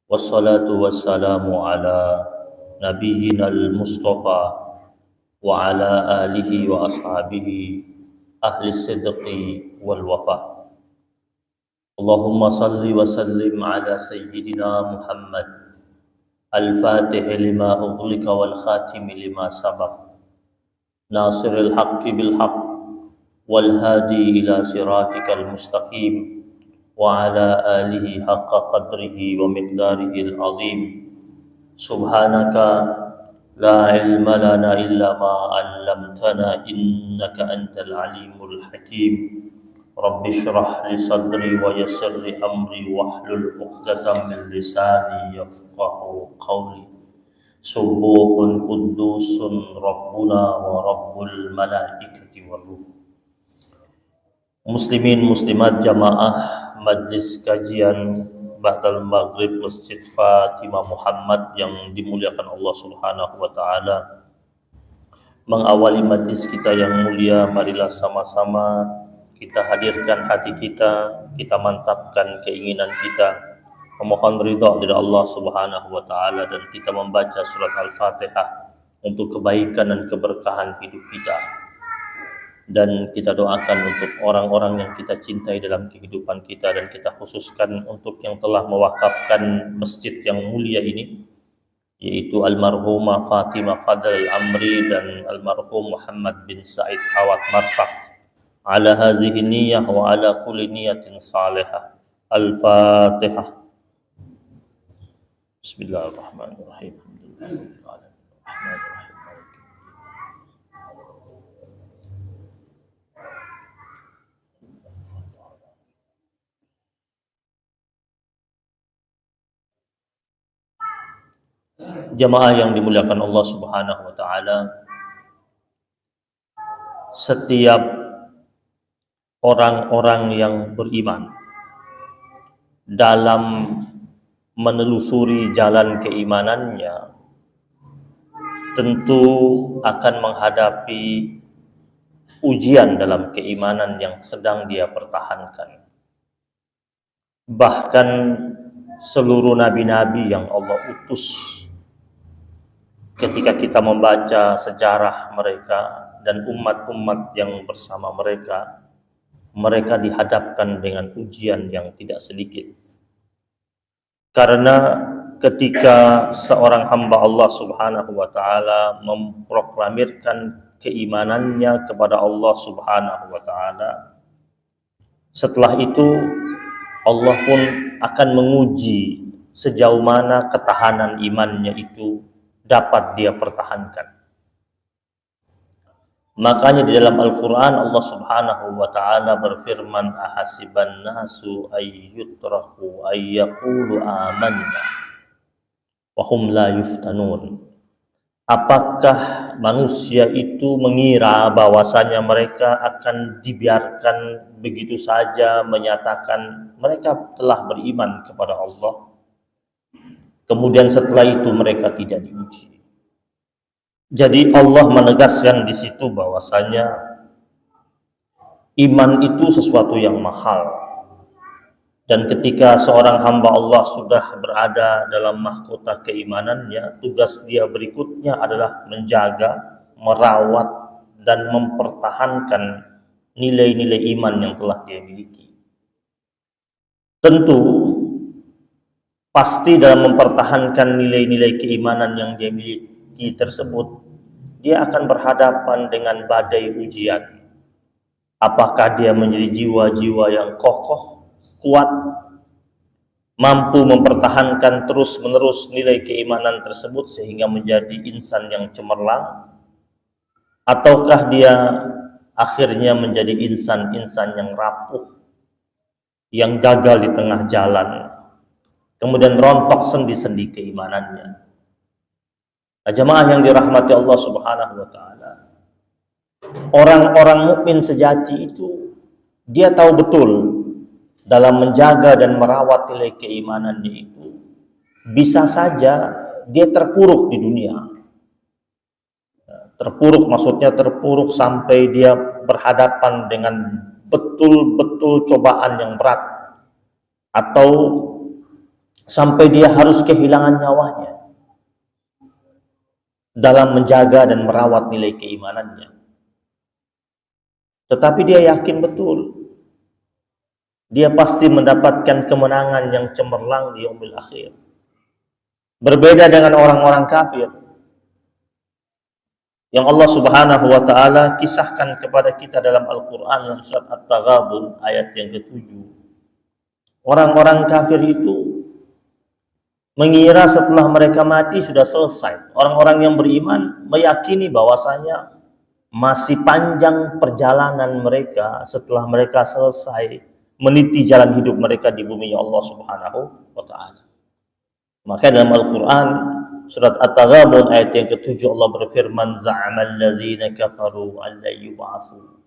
والصلاة والسلام على نبينا المصطفى وعلى آله وأصحابه أهل الصدق والوفاء. اللهم صل وسلم على سيدنا محمد الفاتح لما أغلق والخاتم لما سبق ناصر الحق بالحق والهادي إلى صراطك المستقيم وعلى آله حق قدره ومقداره العظيم. سبحانك لا علم لنا إلا ما علمتنا إنك أنت العليم الحكيم. رب اشرح لي صدري ويسر لي أمري واحلل عقدة من لساني يفقه قولي. سبوح قدوس ربنا ورب الملائكة والروح. Muslimin muslimat jamaah majlis kajian Ba'dal Maghrib Masjid Fatimah Muhammad yang dimuliakan Allah Subhanahu wa taala. Mengawali majlis kita yang mulia, marilah sama-sama kita hadirkan hati kita mantapkan keinginan kita, memohon ridha dari Allah Subhanahu wa taala, dan kita membaca surat Al-Fatihah untuk kebaikan dan keberkahan hidup kita. Dan kita doakan untuk orang-orang yang kita cintai dalam kehidupan kita, dan kita khususkan untuk yang telah mewakafkan masjid yang mulia ini, yaitu almarhumah Fatimah Fadl Amri dan almarhum Muhammad bin Said Awad Marfaq. Ala hadhihi niyyah wa ala kulli niyatin salihah. Al-Fatihah. Bismillahirrahmanirrahim. Alhamdulillahirrahmanirrahim. Jamaah yang dimuliakan Allah Subhanahu wa taala, setiap orang-orang yang beriman dalam menelusuri jalan keimanannya tentu akan menghadapi ujian dalam keimanan yang sedang dia pertahankan. Bahkan seluruh nabi-nabi yang Allah utus, ketika kita membaca sejarah mereka dan umat-umat yang bersama mereka, mereka dihadapkan dengan ujian yang tidak sedikit. Karena ketika seorang hamba Allah Subhanahu wa taala memproklamirkan keimanannya kepada Allah Subhanahu wa taala, setelah itu Allah pun akan menguji sejauh mana ketahanan imannya itu dapat dia pertahankan. Makanya di dalam Al-Quran Allah Subhanahu wa ta'ala berfirman, ahasiban nasu ayyutraku ayyakulu amanna wahum la yuftanun. Apakah manusia itu mengira bahwasanya mereka akan dibiarkan begitu saja menyatakan mereka telah beriman kepada Allah, kemudian setelah itu mereka tidak diuji? Jadi Allah menegaskan di situ bahwasanya iman itu sesuatu yang mahal. Dan ketika seorang hamba Allah sudah berada dalam mahkota keimanannya, tugas dia berikutnya adalah menjaga, merawat, dan mempertahankan nilai-nilai iman yang telah dia miliki. Tentu pasti dalam mempertahankan nilai-nilai keimanan yang dia miliki tersebut, dia akan berhadapan dengan badai ujian. Apakah dia menjadi jiwa-jiwa yang kokoh, kuat, mampu mempertahankan terus-menerus nilai keimanan tersebut sehingga menjadi insan yang cemerlang, ataukah dia akhirnya menjadi insan-insan yang rapuh, yang gagal di tengah jalan, kemudian rontok sendi-sendi keimanannya. Nah, jamaah yang dirahmati Allah Subhanahu wa taala, orang-orang mukmin sejati itu dia tahu betul dalam menjaga dan merawat nilai keimanannya itu bisa saja dia terpuruk di dunia. Terpuruk maksudnya terpuruk sampai dia berhadapan dengan betul-betul cobaan yang berat, atau sampai dia harus kehilangan nyawanya dalam menjaga dan merawat nilai keimanannya. Tetapi dia yakin betul dia pasti mendapatkan kemenangan yang cemerlang di yaumil akhir. Berbeda dengan orang-orang kafir yang Allah Subhanahu wa taala kisahkan kepada kita dalam Al-Qur'an dalam surat At-Taghabun ayat yang ke-7. Orang-orang kafir itu mengira setelah mereka mati sudah selesai. Orang-orang yang beriman meyakini bahwasanya masih panjang perjalanan mereka setelah mereka selesai meniti jalan hidup mereka di bumi Allah Subhanahu wa taala. Maka dalam Al-Qur'an surat At-Taghabun ayat yang ke-7 Allah berfirman, za'amal ladzina kafaru alla yub'atsu.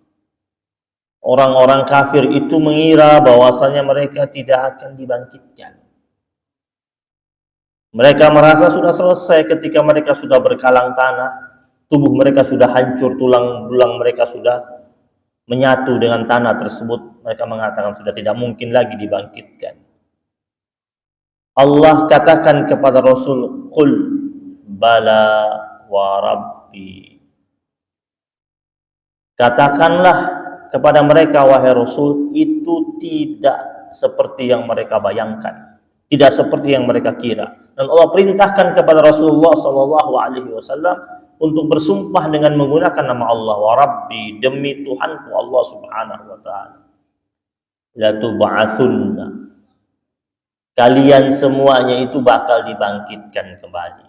Orang-orang kafir itu mengira bahwasanya mereka tidak akan dibangkitkan. Mereka merasa sudah selesai ketika mereka sudah berkalang tanah, tubuh mereka sudah hancur, tulang belulang mereka sudah menyatu dengan tanah tersebut. Mereka mengatakan sudah tidak mungkin lagi dibangkitkan. Allah katakan kepada Rasul, qul bala wa rabbi. Katakanlah kepada mereka, wahai Rasul, itu tidak seperti yang mereka bayangkan, tidak seperti yang mereka kira. Dan Allah perintahkan kepada Rasulullah SAW untuk bersumpah dengan menggunakan nama Allah, wa rabbi, demi Tuhanku Allah Subhanahu wa taala, la tub'atsunna, kalian semuanya itu bakal dibangkitkan kembali.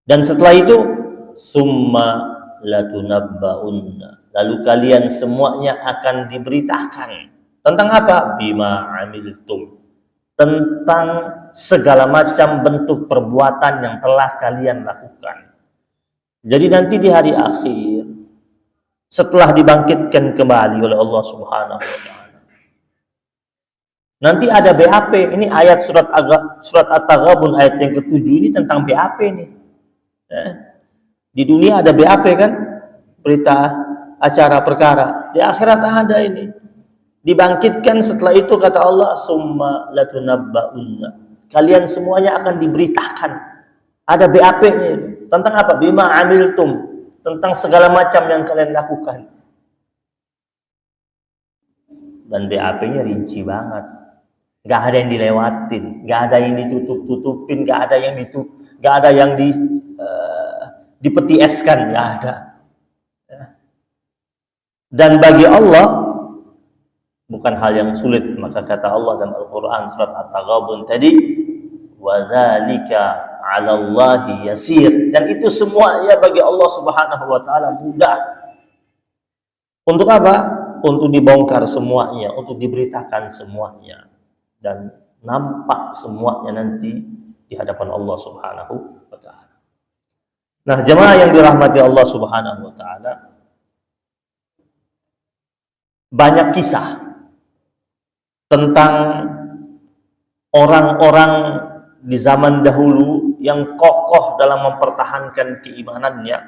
Dan setelah itu, summa latunabba'unna, lalu kalian semuanya akan diberitakan tentang apa? Bima amiltum, tentang segala macam bentuk perbuatan yang telah kalian lakukan. Jadi nanti di hari akhir, setelah dibangkitkan kembali oleh Allah Subhanahu wa taala, nanti ada BAP. Ini ayat surat At-Taghabun ayat yang ke-7 ini tentang BAP nih. Di dunia ada BAP kan, berita acara perkara. Di akhirat ada ini. Dibangkitkan setelah itu kata Allah, summa latunabba'unna, kalian semuanya akan diberitakan. Ada BAP-nya tentang apa? Bima amiltum, tentang segala macam yang kalian lakukan. Dan BAP-nya rinci banget. Gak ada yang dilewatin, gak ada yang ditutup-tutupin, gak ada yang dipeti eskan, gak ada. Dan bagi Allah bukan hal yang sulit. Maka kata Allah dalam Al-Quran surat At-Taghabun tadi, wa dzalika 'ala Allahi yasir, dan itu semua ya bagi Allah Subhanahu wa taala mudah. Untuk apa? Untuk dibongkar semuanya, untuk diberitakan semuanya, dan nampak semuanya nanti di hadapan Allah Subhanahu wa taala. Nah, jemaah yang dirahmati Allah Subhanahu wa taala, banyak kisah tentang orang-orang di zaman dahulu yang kokoh dalam mempertahankan keimanannya,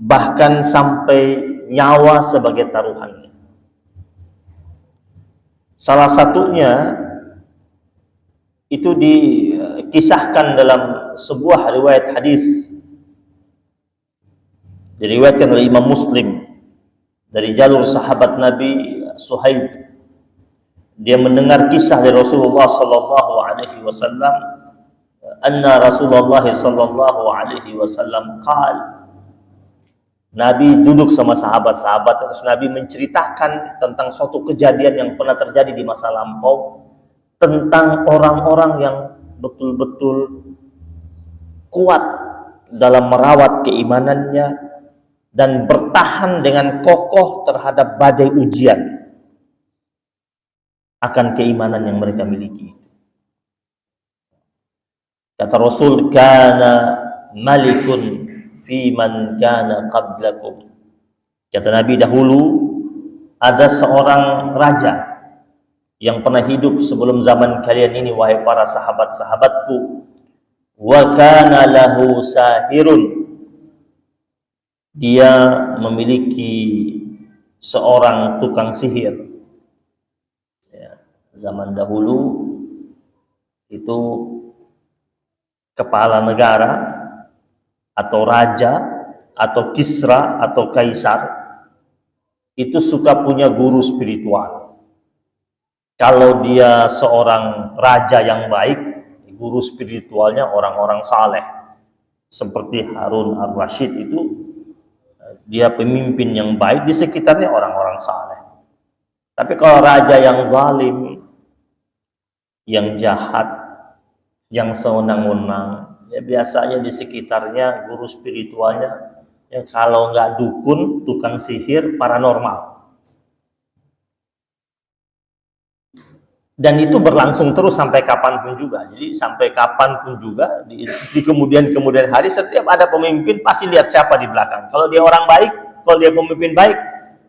bahkan sampai nyawa sebagai taruhannya. Salah satunya itu dikisahkan dalam sebuah riwayat hadis, diriwayatkan oleh Imam Muslim dari jalur sahabat Nabi Suhaib. Dia mendengar kisah dari Rasulullah sallallahu alaihi wasallam, anna Rasulullah sallallahu alaihi wasallam qala, Nabi duduk sama sahabat-sahabat, terus Nabi menceritakan tentang suatu kejadian yang pernah terjadi di masa lampau, tentang orang-orang yang betul-betul kuat dalam merawat keimanannya dan bertahan dengan kokoh terhadap badai ujian akan keimanan yang mereka miliki. Kata Rasul, kana malikun fi man kana qablakum. Kata Nabi, dahulu ada seorang raja yang pernah hidup sebelum zaman kalian ini, wahai para sahabat-sahabatku. Wa kana lahu sahirun, dia memiliki seorang tukang sihir. Zaman dahulu itu kepala negara atau raja atau Kisra atau Kaisar itu suka punya guru spiritual. Kalau dia seorang raja yang baik, guru spiritualnya orang-orang saleh. Seperti Harun al-Rashid itu, dia pemimpin yang baik, di sekitarnya orang-orang saleh. Tapi kalau raja yang zalim, yang jahat, yang sewenang-wenang, ya biasanya di sekitarnya guru spiritualnya, ya kalau nggak dukun, tukang sihir, paranormal. Dan itu berlangsung terus sampai kapanpun juga. Jadi sampai kapanpun juga di kemudian hari setiap ada pemimpin pasti lihat siapa di belakang. Kalau dia orang baik, kalau dia pemimpin baik,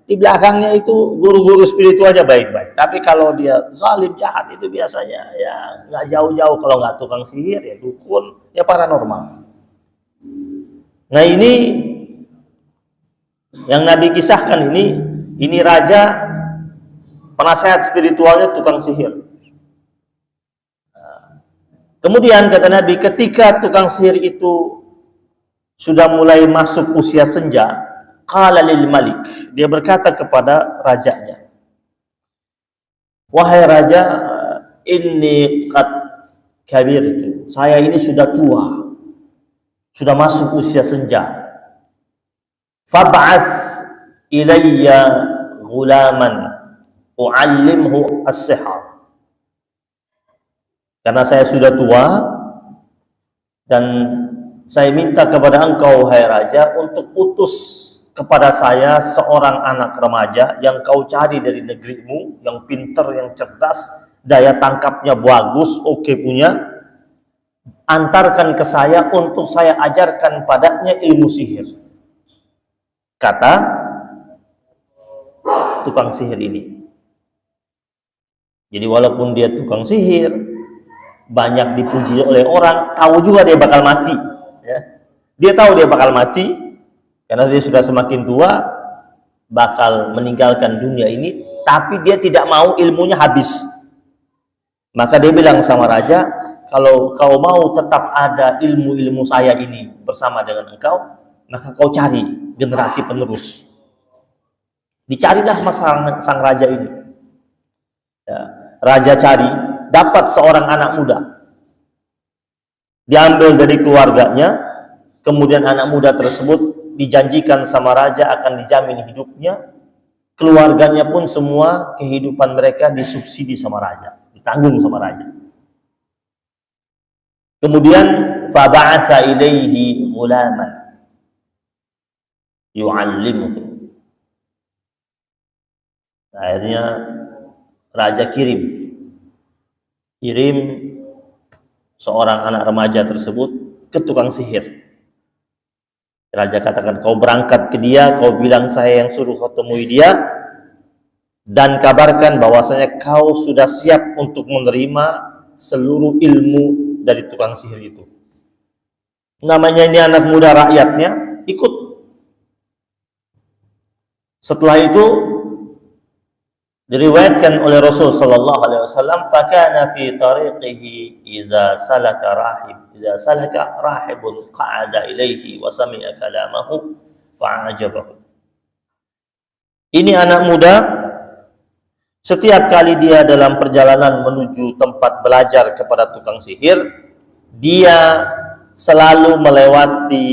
di belakangnya itu guru-guru spiritualnya baik-baik. Tapi kalau dia zalim jahat itu biasanya ya nggak jauh-jauh, kalau nggak tukang sihir ya dukun, ya paranormal. Nah ini yang Nabi kisahkan ini raja penasehat spiritualnya tukang sihir. Kemudian kata Nabi, ketika tukang sihir itu sudah mulai masuk usia senja, qala lil malik, dia berkata kepada rajanya, wahai raja, inni qad kabirtu, saya ini sudah tua, sudah masuk usia senja. Fab'ath ilayya ghulaman u'allimhu as-sihar. Karena saya sudah tua dan saya minta kepada engkau, hai raja, untuk utus kepada saya seorang anak remaja yang kau cari dari negerimu, yang pintar, yang cerdas, daya tangkapnya bagus, oke punya. Antarkan ke saya untuk saya ajarkan padanya ilmu sihir. Kata tukang sihir ini. Jadi walaupun dia tukang sihir, banyak dipuji oleh orang, tahu juga dia bakal mati. Ya. Dia tahu dia bakal mati, karena dia sudah semakin tua, bakal meninggalkan dunia ini, tapi dia tidak mau ilmunya habis. Maka dia bilang sama raja, kalau kau mau tetap ada ilmu-ilmu saya ini bersama dengan engkau, maka kau cari generasi penerus. Dicarilah sang raja ini. Ya, raja cari, dapat seorang anak muda, diambil dari keluarganya, kemudian anak muda tersebut dijanjikan sama raja akan dijamin hidupnya, keluarganya pun semua kehidupan mereka disubsidi sama raja, ditanggung sama raja. Kemudian faba'atha ilaihi ghulaman yu'allimuhu. Akhirnya raja kirim seorang anak remaja tersebut ke tukang sihir. Raja katakan, kau berangkat ke dia, kau bilang saya yang suruh kau temui dia, dan kabarkan bahwasanya kau sudah siap untuk menerima seluruh ilmu dari tukang sihir itu. Namanya ini anak muda rakyatnya, ikut. Setelah itu diriwayatkan oleh Rasul sallallahu alaihi wasallam, fakana fi tariqihi idza salaka rahibun qa'ada ilaihi wa sami'a kalamahu fa'ajabahu. Ini anak muda, setiap kali dia dalam perjalanan menuju tempat belajar kepada tukang sihir, dia selalu melewati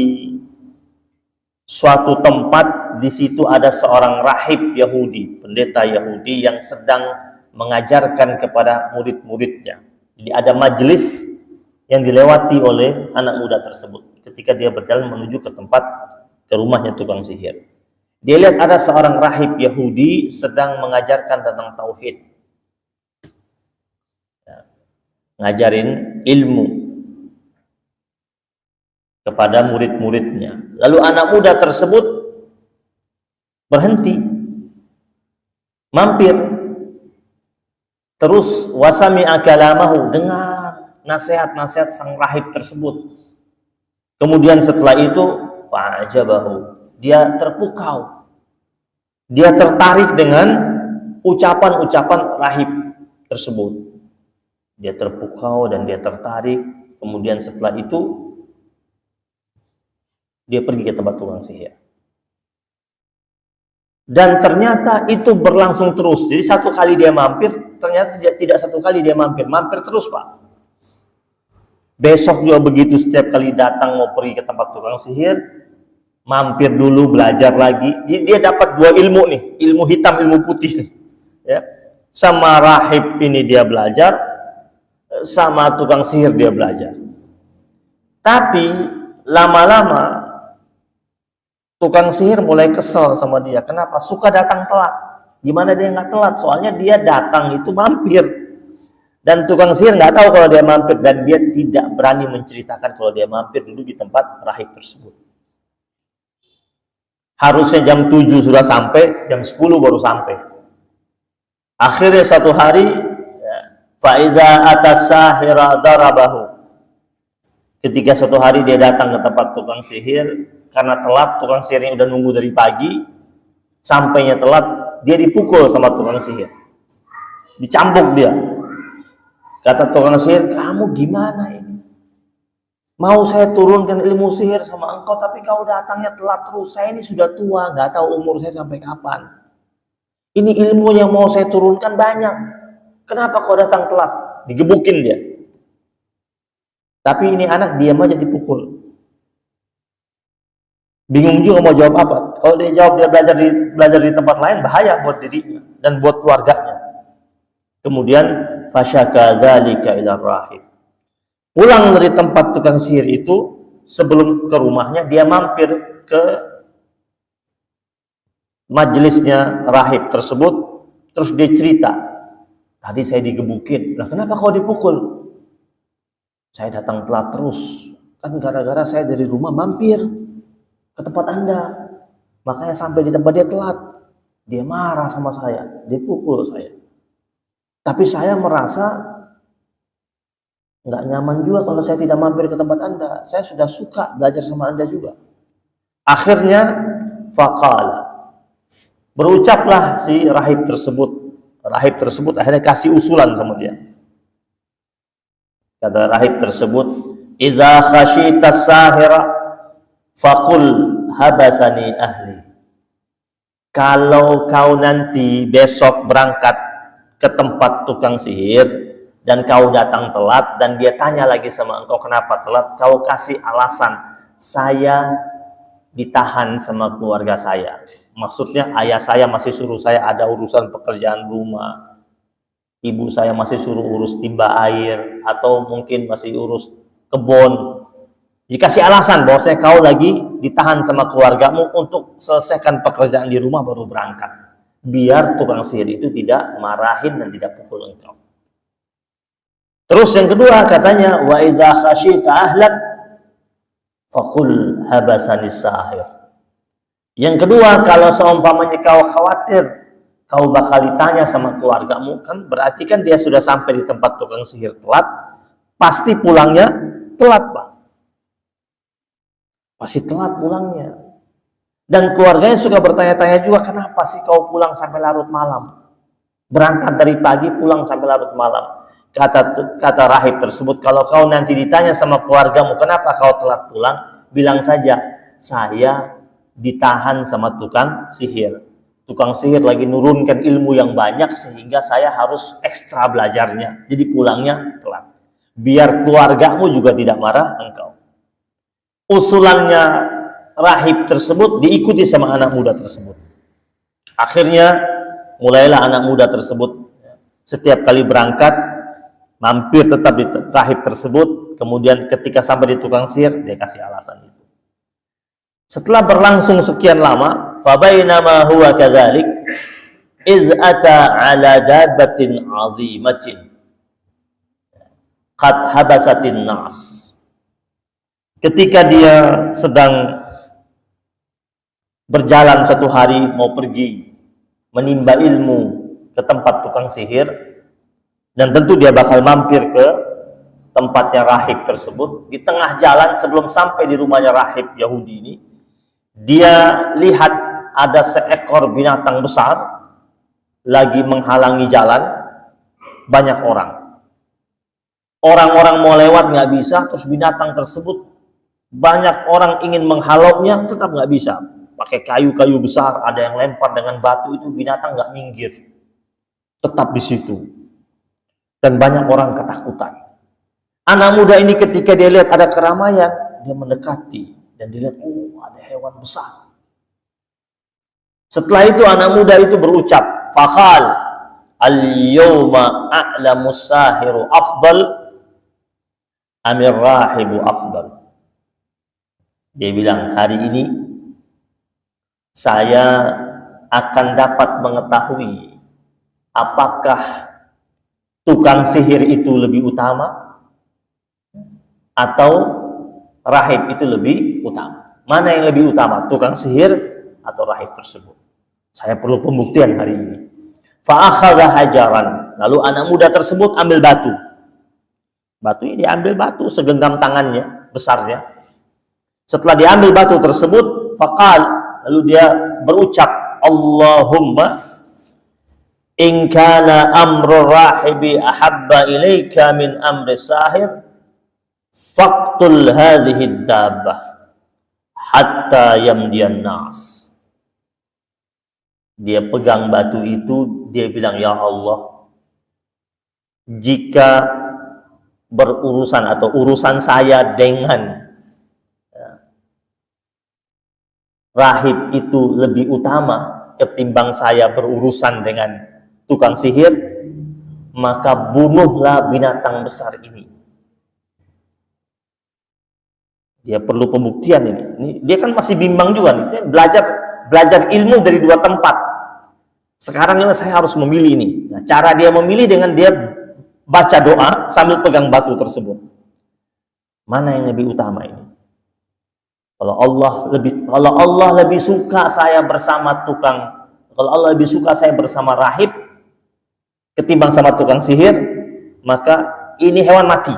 suatu tempat. Di situ ada seorang rahib Yahudi, pendeta Yahudi yang sedang mengajarkan kepada murid-muridnya. Jadi ada majelis yang dilewati oleh anak muda tersebut ketika dia berjalan menuju ke rumahnya tukang sihir. Dia lihat ada seorang rahib Yahudi sedang mengajarkan tentang tauhid, ngajarin ilmu kepada murid-muridnya. Lalu anak muda tersebut berhenti, mampir, terus wasami'a kalamahu, dengar nasihat-nasihat sang rahib tersebut. Kemudian setelah itu fa'ajabahu, dia terpukau, dia tertarik dengan ucapan-ucapan rahib tersebut. Dia terpukau dan dia tertarik. Kemudian setelah itu dia pergi ke tempat tukang sihir. Dan ternyata itu berlangsung terus. Jadi satu kali dia mampir, ternyata tidak satu kali dia mampir terus, Pak. Besok juga begitu, setiap kali datang mau pergi ke tempat tukang sihir, mampir dulu, belajar lagi. Dia dapat dua ilmu nih, ilmu hitam, ilmu putih nih. Ya. Sama rahib ini dia belajar, sama tukang sihir dia belajar. Tapi lama-lama tukang sihir mulai kesel sama dia. Kenapa? Suka datang telat. Gimana dia nggak telat? Soalnya dia datang itu mampir. Dan tukang sihir nggak tahu kalau dia mampir. Dan dia tidak berani menceritakan kalau dia mampir dulu di tempat rahib tersebut. Harusnya jam 7 sudah sampai, jam 10 baru sampai. Akhirnya satu hari, faiza atas sahira darabahu. Ketika suatu hari dia datang ke tempat tukang sihir, karena telat, tukang sihirnya udah nunggu dari pagi, sampainya telat, dia dipukul sama tukang sihir. Dicambuk dia. Kata tukang sihir, kamu gimana ini? Mau saya turunkan ilmu sihir sama engkau, tapi kau datangnya telat terus. Saya ini sudah tua, nggak tahu umur saya sampai kapan. Ini ilmu yang mau saya turunkan banyak. Kenapa kau datang telat? Digebukin dia. Tapi ini anak diam aja dipukul. Bingung juga mau jawab apa. Kalau dia jawab dia belajar di tempat lain, bahaya buat dirinya dan buat keluarganya. Kemudian fasyaka dzalika ila rahib. Pulang dari tempat tukang sihir itu, sebelum ke rumahnya dia mampir ke majelisnya rahib tersebut, terus dia cerita, tadi saya digebukin. Nah, kenapa kau dipukul? Saya datang telat terus, kan gara-gara saya dari rumah mampir ke tempat Anda, makanya sampai di tempat dia telat. Dia marah sama saya, dia pukul saya. Tapi saya merasa nggak nyaman juga kalau saya tidak mampir ke tempat Anda. Saya sudah suka belajar sama Anda juga. Akhirnya faqala, berucaplah si rahib tersebut. Rahib tersebut akhirnya kasih usulan sama dia. Kata rahib tersebut, "Idza khashita sahira faqul habasani ahli." Kalau kau nanti besok berangkat ke tempat tukang sihir dan kau datang telat dan dia tanya lagi sama engkau kenapa telat, kau kasih alasan, saya ditahan sama keluarga saya. Maksudnya ayah saya masih suruh saya ada urusan pekerjaan rumah. Ibu saya masih suruh urus timba air, atau mungkin masih urus kebun. Dikasih alasan bahwa saya kau lagi ditahan sama keluargamu untuk selesaikan pekerjaan di rumah baru berangkat. Biar tukang sihir itu tidak marahin dan tidak pukul engkau. Terus yang kedua katanya, wa idza khashita ahlak faqul habasanis sahir. Yang kedua, kalau seumpamanya kau khawatir kau bakal ditanya sama keluargamu, kan berarti kan dia sudah sampai di tempat tukang sihir telat, pasti pulangnya telat, Pak. Pasti telat pulangnya. Dan keluarganya suka bertanya-tanya juga, kenapa sih kau pulang sampai larut malam? Berangkat dari pagi, pulang sampai larut malam. Kata rahib tersebut, kalau kau nanti ditanya sama keluargamu, kenapa kau telat pulang? Bilang saja, saya ditahan sama tukang sihir. Tukang sihir lagi nurunkan ilmu yang banyak sehingga saya harus ekstra belajarnya. Jadi pulangnya telat. Biar keluargamu juga tidak marah engkau. Usulannya rahib tersebut diikuti sama anak muda tersebut. Akhirnya mulailah anak muda tersebut setiap kali berangkat mampir tetap di rahib tersebut. Kemudian ketika sampai di tukang sihir dia kasih alasan itu. Setelah berlangsung sekian lama, fabainama huwa kadzalik iz ata ala dabbatin 'azimatin qad habasatin nas. Ketika dia sedang berjalan satu hari mau pergi menimba ilmu ke tempat tukang sihir, dan tentu dia bakal mampir ke tempatnya rahib tersebut. Di tengah jalan sebelum sampai di rumahnya rahib Yahudi ini, dia lihat ada seekor binatang besar lagi menghalangi jalan banyak orang. Orang-orang mau lewat nggak bisa, terus binatang tersebut banyak orang ingin menghalaunya, tetap nggak bisa. Pakai kayu-kayu besar, ada yang lempar dengan batu, itu binatang nggak minggir, tetap di situ. Dan banyak orang ketakutan. Anak muda ini ketika dia lihat ada keramaian, dia mendekati dan dilihat, oh ada hewan besar. Setelah itu anak muda itu berucap, faqal al-yawma a'lamu sahiru afdal amir rahibu afdal. Dia bilang, hari ini saya akan dapat mengetahui apakah tukang sihir itu lebih utama atau rahib itu lebih utama. Mana yang lebih utama, tukang sihir atau rahib tersebut? Saya perlu pembuktian hari ini. Fa'akhadha hajaran. Lalu anak muda tersebut ambil batu. Batu ini diambil batu segenggam tangannya, besarnya. Setelah diambil batu tersebut, faqal, lalu dia berucap, Allahumma in kana amru rahibi ahabba ilaika min amri sahir faqtul hadhihi dabbah hatta yamdiyan nas. Dia pegang batu itu, dia bilang, ya Allah, jika berurusan atau urusan saya dengan rahib itu lebih utama ketimbang saya berurusan dengan tukang sihir, maka bunuhlah binatang besar ini. Dia perlu pembuktian ini. Dia kan masih bimbang juga nih. Dia belajar ilmu dari dua tempat. Sekarang ini saya harus memilih ini. Nah, cara dia memilih dengan dia baca doa sambil pegang batu tersebut. Mana yang lebih utama ini? Kalau Allah lebih suka saya bersama kalau Allah lebih suka saya bersama rahib ketimbang sama tukang sihir, maka ini hewan mati.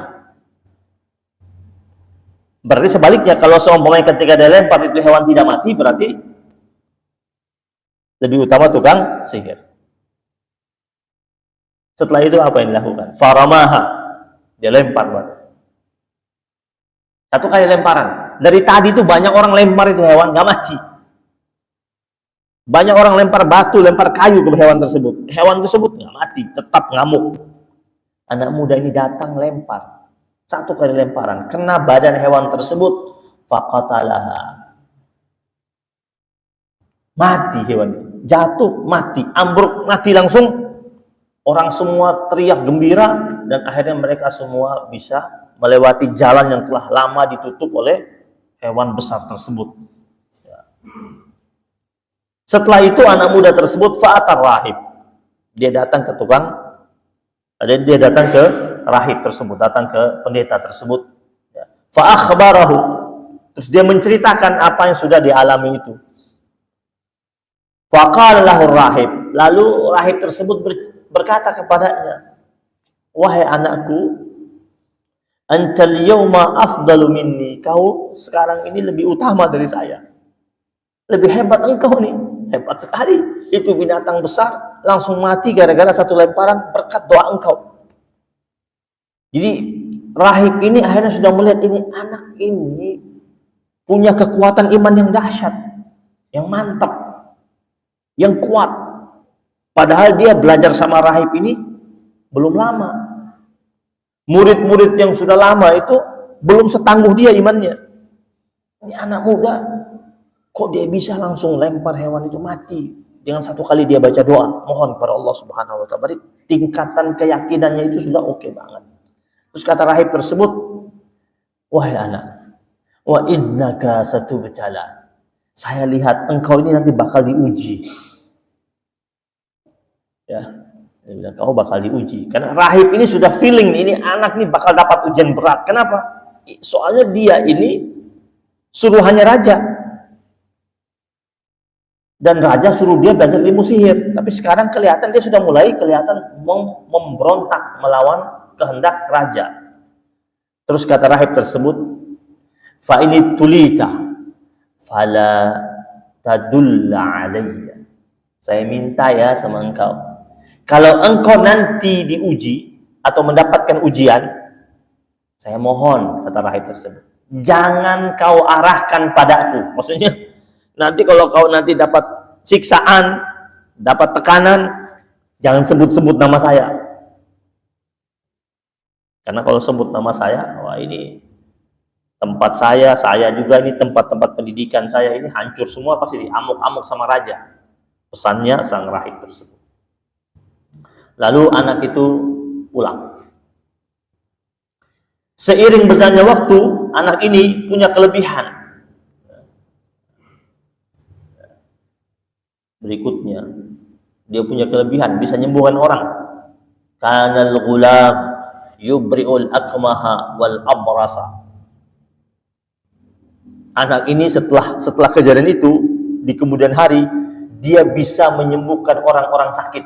Berarti sebaliknya, kalau seumpamanya ketika dia lempar itu hewan tidak mati, berarti lebih utama tukang sihir. Setelah itu apa yang dilakukan? Faramaha, dia lempar batu. Satu kali lemparan. Dari tadi itu banyak orang lempar itu hewan, nggak mati. Banyak orang lempar batu, lempar kayu ke hewan tersebut. Hewan tersebut nggak mati, tetap ngamuk. Anak muda ini datang lempar. Satu kali lemparan, kena badan hewan tersebut. Faqatalaha. Mati hewan. Jatuh, mati. Ambruk, mati langsung. Orang semua teriak gembira dan akhirnya mereka semua bisa melewati jalan yang telah lama ditutup oleh hewan besar tersebut. Setelah itu anak muda tersebut fa'atar rahib. Dia datang ke rahib tersebut, datang ke pendeta tersebut. Fa'akhbarahu. Terus dia menceritakan apa yang sudah dialami itu. Faqala lahu rahib. Lalu rahib tersebut berkata kepadanya, wahai anakku, antal yawma afdalu minni. Kau sekarang ini lebih utama dari saya. Lebih hebat engkau nih. Hebat sekali. Itu binatang besar langsung mati gara-gara satu lemparan berkat doa engkau. Jadi rahib ini akhirnya sudah melihat ini anak ini punya kekuatan iman yang dahsyat, yang mantap, yang kuat. Padahal dia belajar sama rahib ini belum lama. Murid-murid yang sudah lama itu belum setangguh dia imannya. Ini anak muda, kok dia bisa langsung lempar hewan itu mati dengan satu kali dia baca doa, mohon kepada Allah Subhanahu wa taala. Berarti tingkatan keyakinannya itu sudah oke banget. Terus kata rahib tersebut, wahai anak, wa innaka satubtala. Saya lihat engkau ini nanti bakal diuji. Ya, dia bilang kau bakal diuji. Karena rahib ini sudah feeling ini anak ini bakal dapat ujian berat. Kenapa? Soalnya dia ini suruhannya raja. Dan raja suruh dia belajar ilmu sihir. Tapi sekarang kelihatan dia sudah mulai kelihatan memberontak melawan kehendak raja. Terus kata rahib tersebut, fa ini tulita fala tadulla alayya. Saya minta ya sama engkau, kalau engkau nanti diuji atau mendapatkan ujian, Saya mohon, kata rahib tersebut, jangan kau arahkan padaku. Maksudnya, nanti kalau kau nanti dapat siksaan, dapat tekanan, jangan sebut-sebut nama saya. Karena kalau sebut nama saya, wah ini tempat saya juga ini tempat-tempat pendidikan saya ini hancur semua, pasti diamuk-amuk sama raja. Pesannya sang rahib tersebut. Lalu anak itu pulang. Seiring berjalannya waktu, anak ini punya kelebihan. Berikutnya, dia punya kelebihan, bisa nyembuhkan orang. Kanal ghulam yubri'ul akmaha wal abrasa. Anak ini setelah kejadian itu, di kemudian hari, dia bisa menyembuhkan orang-orang sakit.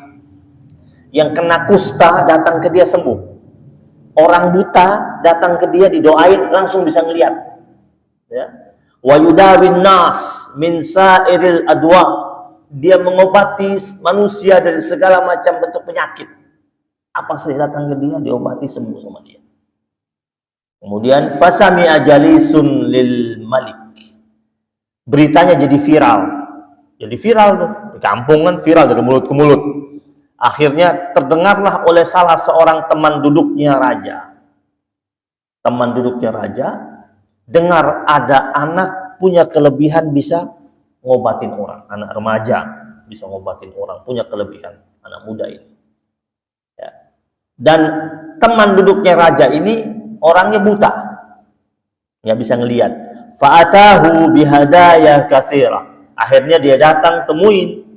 Yang kena kusta datang ke dia sembuh. Orang buta datang ke dia didoain langsung bisa ngelihat. Ya. Wa yudawin nas min sa'iril adwa. Dia mengobati manusia dari segala macam bentuk penyakit. Apa saja datang ke dia diobati sembuh sama dia. Kemudian fasami ajalisun lil malik. Beritanya jadi viral. Jadi viral tuh. Di kampung kan viral dari mulut ke mulut. Akhirnya terdengarlah oleh salah seorang teman duduknya raja. Teman duduknya raja dengar ada anak punya kelebihan bisa ngobatin orang. Anak remaja bisa ngobatin orang, punya kelebihan. Anak muda ini. Ya. Dan teman duduknya raja ini orangnya buta. Nggak bisa ngelihat. Fa'atahu bihadaya katsira. Akhirnya dia datang temuin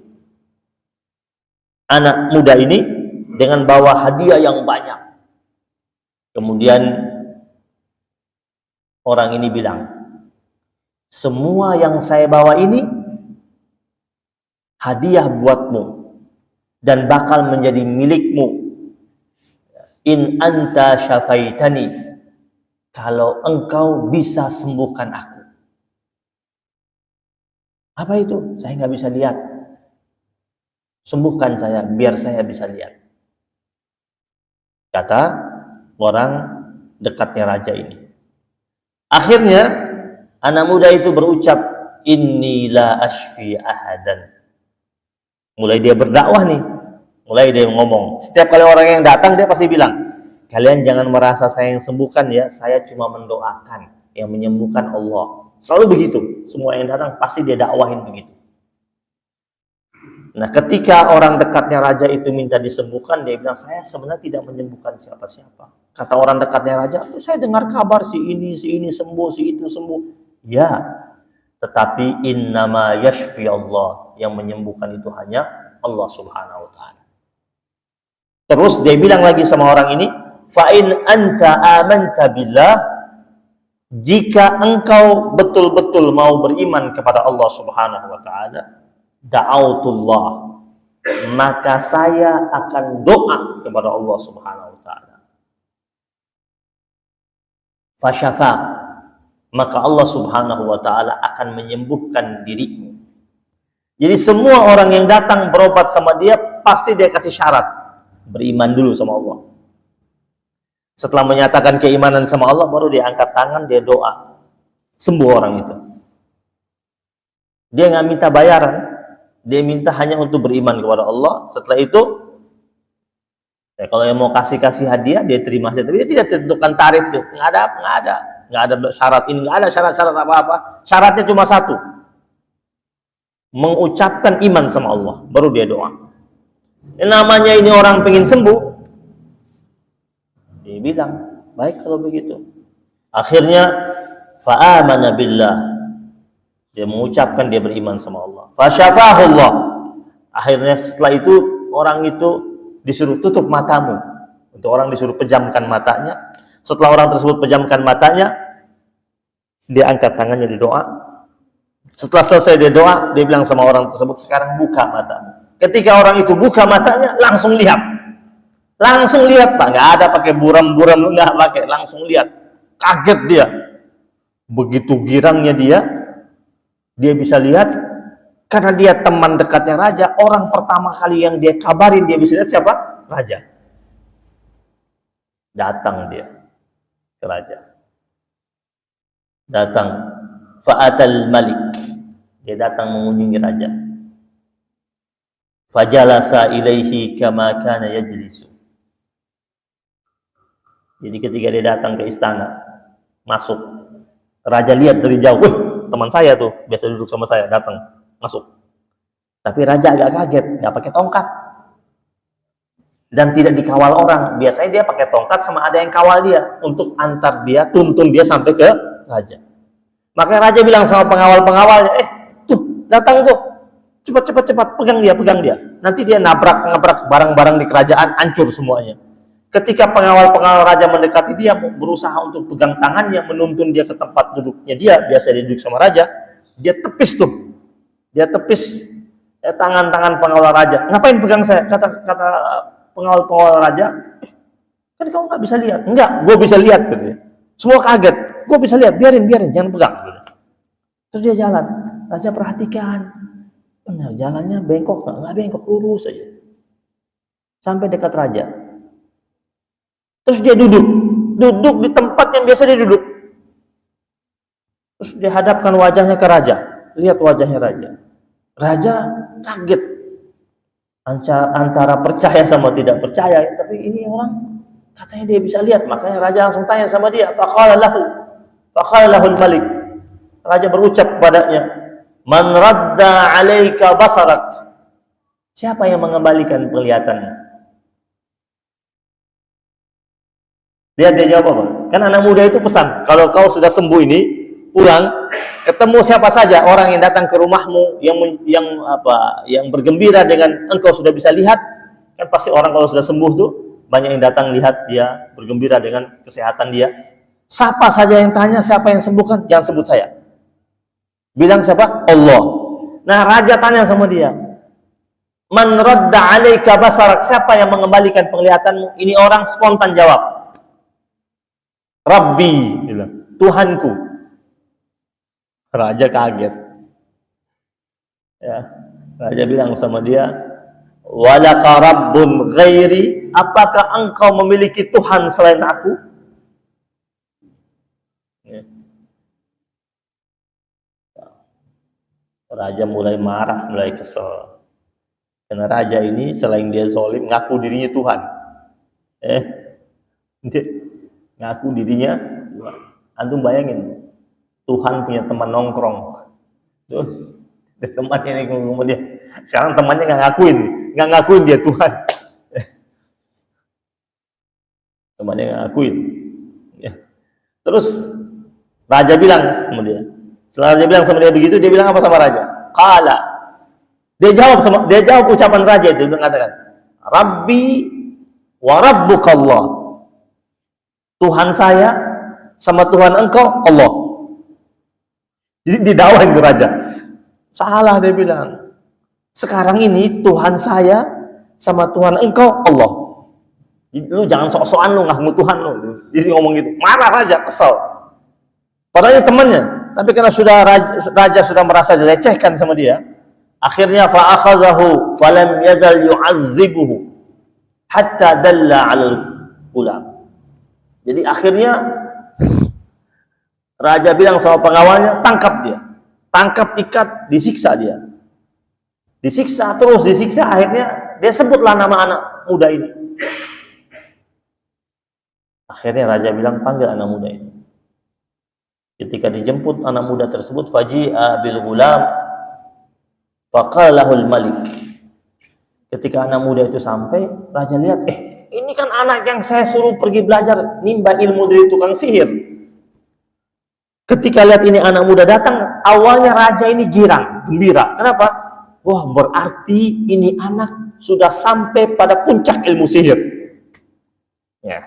anak muda ini dengan bawa hadiah yang banyak. Kemudian orang ini bilang, semua yang saya bawa ini hadiah buatmu dan bakal menjadi milikmu. In anta syafaitani, kalau engkau bisa sembuhkan aku. Apa itu? Saya nggak bisa lihat. Sembuhkan saya, biar saya bisa lihat. Kata orang dekatnya raja ini. Akhirnya, anak muda itu berucap, inni la ashfi ahadan. Mulai dia berdakwah nih. Mulai dia ngomong. Setiap kali orang yang datang, dia pasti bilang, kalian jangan merasa saya yang sembuhkan ya, saya cuma mendoakan. Yang menyembuhkan Allah. Selalu begitu. Semua yang datang, pasti dia dakwahin begitu. Nah, ketika orang dekatnya raja itu minta disembuhkan, dia bilang, saya sebenarnya tidak menyembuhkan siapa-siapa. Kata orang dekatnya raja, saya dengar kabar si ini sembuh, si itu sembuh. Ya, tetapi innama yashfi Allah. Yang menyembuhkan itu hanya Allah subhanahu wa ta'ala. Terus dia bilang lagi sama orang ini, fa'in anta amanta billah, jika engkau betul-betul mau beriman kepada Allah subhanahu wa ta'ala, da'autullah, maka saya akan doa kepada Allah subhanahu wa ta'ala. Fasyafa, maka Allah subhanahu wa ta'ala akan menyembuhkan dirimu. Jadi semua orang yang datang berobat sama dia, pasti dia kasih syarat. Beriman dulu sama Allah. Setelah menyatakan keimanan sama Allah, baru dia angkat tangan, dia doa. Sembuh orang itu. Dia nggak minta bayaran. Dia minta hanya untuk beriman kepada Allah. Setelah itu, ya kalau yang mau kasih hadiah, dia terima saja. Tapi dia tidak tentukan tarif tuh. Nggak ada syarat ini, nggak ada syarat-syarat apa-apa. Syaratnya cuma satu. Mengucapkan iman sama Allah. Baru dia doa. Yang namanya ini orang pengen sembuh. Dia bilang, baik kalau begitu. Akhirnya, fa'amana billah. Dia mengucapkan dia beriman sama Allah. Fasyafahullah. Akhirnya setelah itu orang itu disuruh tutup matamu. Untuk orang disuruh pejamkan matanya. Setelah orang tersebut pejamkan matanya, dia angkat tangannya di doa. Setelah selesai dia doa, dia bilang sama orang tersebut, sekarang buka matamu. Ketika orang itu buka matanya, langsung lihat. Langsung lihat, Pak. Nggak ada pakai buram-buram, nggak pakai. Langsung lihat. Kaget dia. Begitu girangnya dia bisa lihat, karena dia teman dekatnya raja, orang pertama kali yang dia kabarin, dia bisa lihat siapa? Raja. Datang dia. ke raja. Datang fa'atal malik, dia datang mengunjungi raja. Fajalasa ilaihi kama kana yajlisu. Jadi ketika dia datang ke istana, masuk, raja lihat dari jauh, wih, teman saya tuh biasa duduk sama saya, datang masuk. Tapi raja agak kaget, nggak pakai tongkat dan tidak dikawal orang. Biasanya dia pakai tongkat sama ada yang kawal dia untuk antar dia, tuntun dia sampai ke raja. Makanya raja bilang sama pengawal-pengawalnya, tuh datang tuh, cepat, pegang dia. Nanti dia nabrak barang-barang di kerajaan, hancur semuanya. Ketika pengawal-pengawal raja mendekati dia, berusaha untuk pegang tangannya, menuntun dia ke tempat duduknya dia, biasa dia duduk sama raja, dia tepis tuh. Dia tepis tangan-tangan pengawal raja. Ngapain pegang saya? Kata pengawal-pengawal raja, kan kamu nggak bisa lihat. Enggak, gue bisa lihat. Gitu. Semua kaget. Gue bisa lihat, biarin, jangan pegang. Terus dia jalan. Raja perhatikan. Benar, jalannya bengkok nggak bengkok, lurus aja. Sampai dekat raja. Terus dia duduk di tempat yang biasa dia duduk. Terus dia hadapkan wajahnya ke raja. Lihat wajahnya raja. Raja kaget. Antara percaya sama tidak percaya. Tapi ini orang katanya dia bisa lihat. Makanya raja langsung tanya sama dia. Faqala lahul malik. Raja berucap kepadanya, man radda alaika basarak. Siapa yang mengembalikan penglihatanmu? Lihat dia jawab apa? Kan anak muda itu pesan, kalau kau sudah sembuh ini, pulang, ketemu siapa saja orang yang datang ke rumahmu yang bergembira dengan engkau sudah bisa lihat, kan pasti orang kalau sudah sembuh tuh banyak yang datang lihat dia bergembira dengan kesehatan dia. Siapa saja yang tanya siapa yang sembuhkan, jangan sebut saya. Bilang siapa? Allah. Nah, raja tanya sama dia, man radda alaika basarak, siapa yang mengembalikan penglihatanmu? Ini orang spontan jawab, Rabbi, Tuhanku. Raja kaget. Ya, raja bilang sama dia, walaka rabbun ghairi, apakah engkau memiliki Tuhan selain aku? Ya. Raja mulai marah, mulai kesel. Karena raja ini selain dia zalim, ngaku dirinya Tuhan. Ngaku dirinya Tuhan. Antum bayangin, Tuhan punya teman nongkrong. Tuh, temannya ini ngomong dia. Sekarang temannya nggak ngakuin dia Tuhan. Temannya nggak ngakuin. Ya. Terus raja bilang sama dia. Setelah raja bilang sama dia begitu, dia bilang apa sama raja? Qala. Dia jawab ucapan raja itu, dia mengatakan, Rabbi wa rabbukallah. Tuhan saya sama Tuhan engkau Allah. Jadi didakwain ke raja. Salah, dia bilang. Sekarang ini Tuhan saya sama Tuhan engkau Allah. Lu jangan sok-sokan lu ngaku Tuhan lu. Jadi ngomong gitu. Marah raja, kesel. Padahal ini temannya, tapi karena raja sudah merasa dilecehkan sama dia, akhirnya fa akhadhahu falam yazal yu'azzibuhu hatta dalla 'alal ulam. Jadi akhirnya raja bilang sama pengawalnya, tangkap dia. Tangkap, ikat, disiksa dia. Disiksa, akhirnya dia sebutlah nama anak muda ini. Akhirnya raja bilang, panggil anak muda ini. Ketika dijemput anak muda tersebut, faji'a bil ghulam faqalahul malik. Ketika anak muda itu sampai, raja lihat, ini kan anak yang saya suruh pergi belajar nimba ilmu dari tukang sihir. Ketika lihat ini anak muda datang, awalnya raja ini girang, gembira. Kenapa? Wah, berarti ini anak sudah sampai pada puncak ilmu sihir. Ya.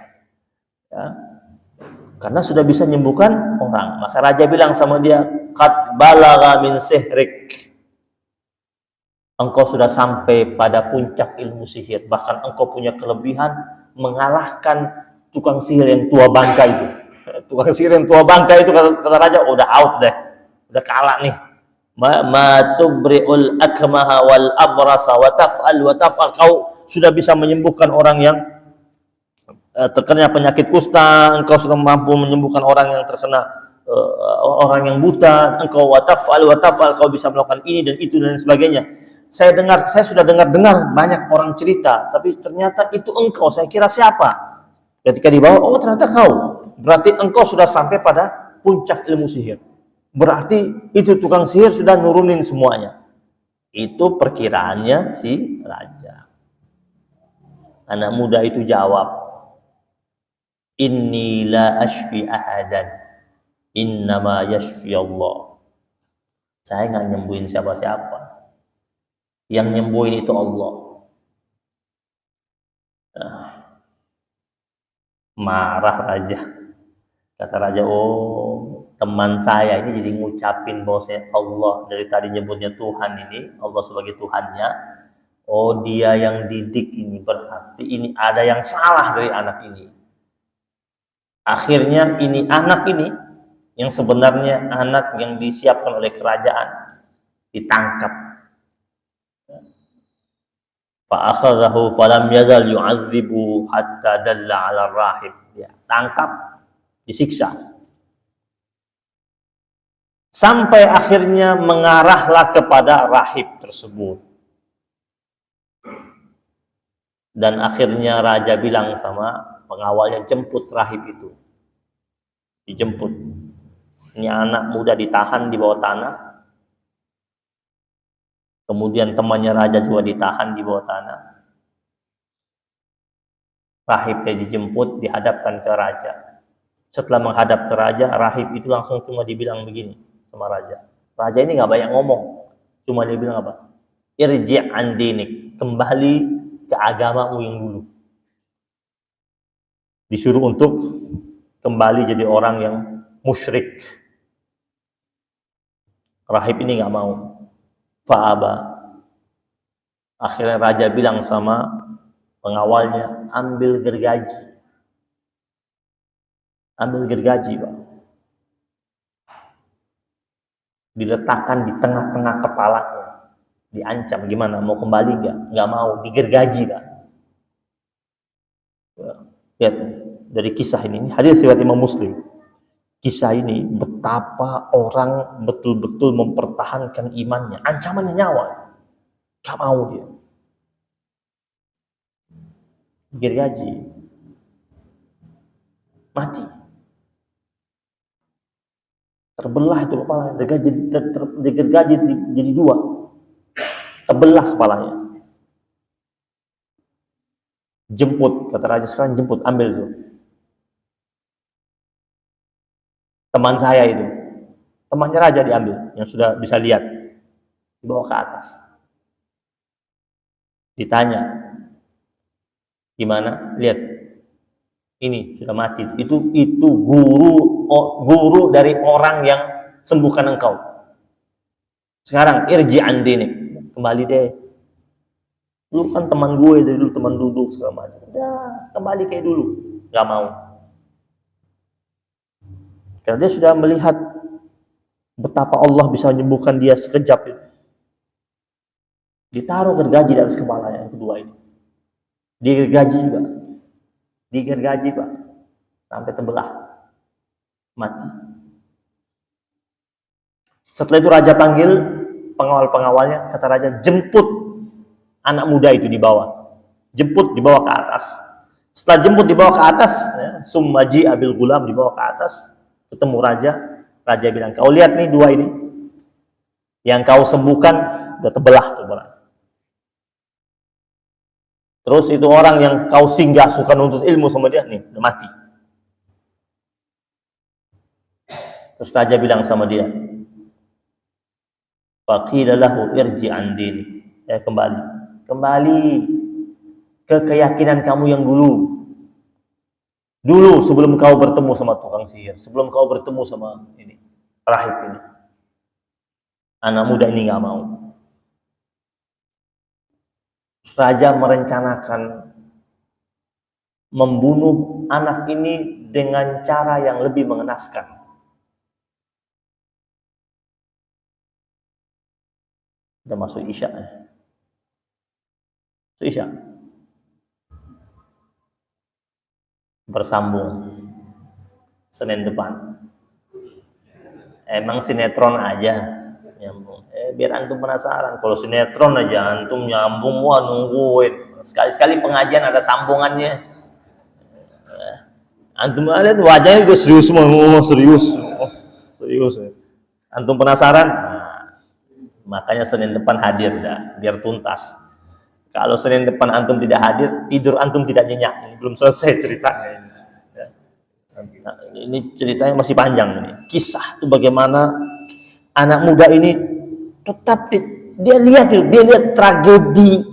Karena sudah bisa menyembuhkan orang. Maka raja bilang sama dia, qad balagha min sihrik. Engkau sudah sampai pada puncak ilmu sihir. Bahkan engkau punya kelebihan mengalahkan tukang sihir yang tua bangka itu. Tukang sihir yang tua bangka itu, kata raja, udah out deh. Udah kalah nih. Ma tubri'ul akmaha wal abrasa wa taf'al. Kau sudah bisa menyembuhkan orang yang terkena penyakit kusta, engkau sudah mampu menyembuhkan orang yang terkena orang yang buta, engkau watafal, kau bisa melakukan ini dan itu dan sebagainya. Saya sudah dengar banyak orang cerita, tapi ternyata itu engkau. Saya kira siapa? Ketika dibawa, oh ternyata kau. Berarti engkau sudah sampai pada puncak ilmu sihir. Berarti itu tukang sihir sudah nurunin semuanya. Itu perkiraannya si raja. Anak muda itu jawab, inni la ashfi ahadan, innama yashfi Allah. Saya nggak nyembuhin siapa-siapa. Yang nyembuhin itu Allah. Marah raja. Kata raja, oh teman saya ini jadi ngucapin bahwa Allah dari tadi nyebutnya Tuhan ini, Allah sebagai Tuhannya. Oh dia yang didik ini, berarti ini ada yang salah dari anak ini. Akhirnya ini anak ini, yang sebenarnya anak yang disiapkan oleh kerajaan, ditangkap. Fa'akhadhahu falam yazal yu'adzibu hatta dalla 'ala rahib. Ya, tangkap, disiksa. Sampai akhirnya mengarahlah kepada rahib tersebut. Dan akhirnya raja bilang sama pengawalnya, jemput rahib itu. Dijemput. Ini anak muda ditahan di bawah tanah. Kemudian temannya raja juga ditahan di bawah tanah. Rahibnya dijemput, dihadapkan ke raja. Setelah menghadap ke raja, rahib itu langsung cuma dibilang begini sama raja. Raja ini nggak banyak ngomong, cuma dia bilang apa? Irji' an dinik, kembali ke agamamu yang dulu. Disuruh untuk kembali jadi orang yang musyrik. Rahib ini nggak mau. Fa'aba. Akhirnya raja bilang sama pengawalnya, ambil gergaji. Ambil gergaji, Pak. Diletakkan di tengah-tengah kepalanya. Diancam, gimana? Mau kembali nggak? Nggak mau, digergaji, Pak. Lihat, dari kisah ini hadis riwayat Imam Muslim. Kisah ini betapa orang betul-betul mempertahankan imannya. Ancamannya nyawa. Gak mau dia. Gergaji. Mati. Terbelah itu kepalanya. Digergaji jadi dua. Terbelah kepalanya. Jemput. Kata raja, sekarang jemput. Ambil itu. Teman saya itu. Temannya raja diambil. Yang sudah bisa lihat. Dibawa ke atas. Ditanya, gimana? Lihat, ini sudah mati. Itu guru dari orang yang sembuhkan engkau. Sekarang irji an dinik, kembali deh. Lu kan teman gue dari dulu, teman duduk segala macam. Udah, kembali kayak dulu. Gak mau. Karena dia sudah melihat betapa Allah bisa menyembuhkan dia sekejap itu. Ditaruh gergaji di atas kepala yang kedua ini. Digergaji juga. Digergaji, Pak. Sampai terbelah. Mati. Setelah itu raja panggil pengawal-pengawalnya. Kata raja, jemput anak muda itu di bawah. Jemput, dibawa ke atas. Setelah jemput dibawa ke atas, ya, summaji abil gulam dibawa ke atas. Ketemu raja. Raja bilang, kau lihat nih dua ini. Yang kau sembuhkan, udah terbelah. Terus itu orang yang kau singgah suka nuntut ilmu sama dia, nih, udah mati. Terus raja bilang sama dia, faqila lahu irji an dini. Kembali ke keyakinan kamu yang dulu. Dulu sebelum kau bertemu sama tukang sihir, sebelum kau bertemu sama ini, rahib ini. Anak muda ini nggak mau. Raja merencanakan membunuh anak ini dengan cara yang lebih mengenaskan. Udah masuk Isya. Isya. bersambung Senin depan. Emang sinetron aja nyambung. Biar antum penasaran. Kalau sinetron aja antum nyambung, wah nungguin. Sekali-sekali pengajian ada sambungannya. Antum lihat wajahnya juga serius semua, serius. Serius. Antum penasaran? Nah, makanya Senin depan hadir dah, biar tuntas. Kalau Senin depan antum tidak hadir, tidur antum tidak nyenyak. Ini belum selesai ceritanya ini. Nah, ini ceritanya masih panjang ini. Kisah itu bagaimana anak muda ini tetap dia lihat tragedi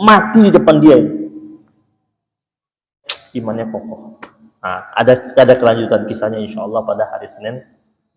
mati di depan dia. Imannya kokoh. Nah, ada kelanjutan kisahnya insyaallah pada hari Senin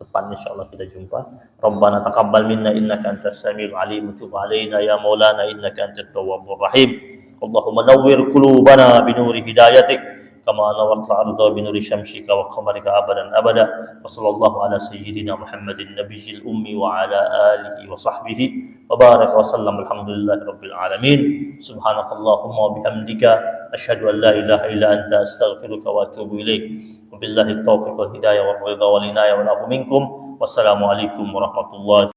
depan insyaallah kita jumpa. Rabbana taqabbal minna innaka antas samiul alim, tub alaina ya maulana innaka antat tawwabur rahim. Allahumma nawwir qulubana bi nuri hidayatik kama nawwarta arda bi nuri syamsika wa qamarika abadan abada. Wa sallallahu ala sayyidina Muhammadin nabiyil ummi wa ala alihi wa sahbihi wa baraka wa sallam alhamdulillahi rabbil alamin. Subhanakallahumma wa bihamdika asyhadu an la ilaha illa anta astaghfiruka wa atubu ilaik. Wabillahi taufiq wal hidayah wal ridha wal inayah wal afu minkum. Wassalamualaikum warahmatullahi